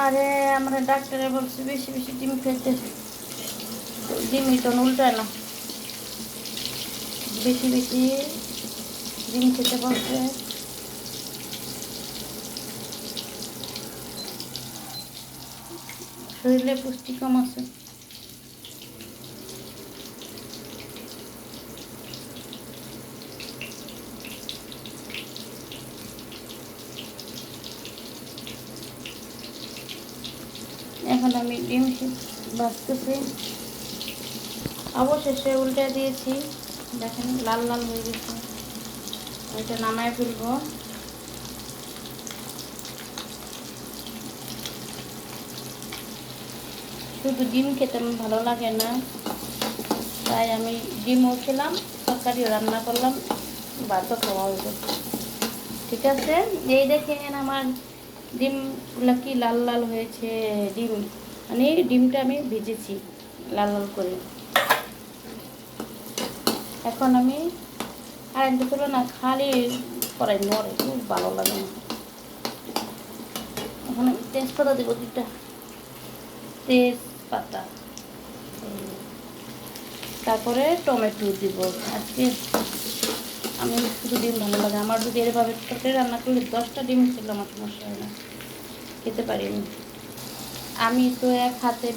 আরে আমরা ডাক্তারে বলছে বেশি বেশি ডিম খেতে, ডিমই তো উল্টায় না, বেশি বেশি ডিম খেতে বলছে। শরীরে পুষ্টি কম আছে। এখন আমি ডিম ভাজতেছি, অবশেষে উল্টে দিয়েছি, দেখেন লাল লাল হয়ে গেছে। এটা নামায় ফেলবো। শুধু ডিম খেতে আমার ভালো লাগে না, তাই আমি ডিমও খেলাম, তরকারিও রান্না করলাম, ভাতও খাওয়া হইল। ঠিক আছে, এই দেখেন আমার ডিমগুলো কি লাল লাল হয়েছে। ডিম মানে ডিমটা আমি ভেজেছি লাল লাল করে। এখন আমি কারেন্ট ছিল না, খালি করাই নড়ে, খুব ভালো লাগে না। এখন আমি তেজপাতা দেবো দুটা, তেজপাতা, তারপরে টমেটো দিব। আজকে আমি শুধু ডিম ভালো লাগে আমার, যদি এভাবে তরকারি রান্না করলে 10টা ডিম ছিল আমার সমস্যা হয় না, খেতে পারিনি। আমি তো এক হাতে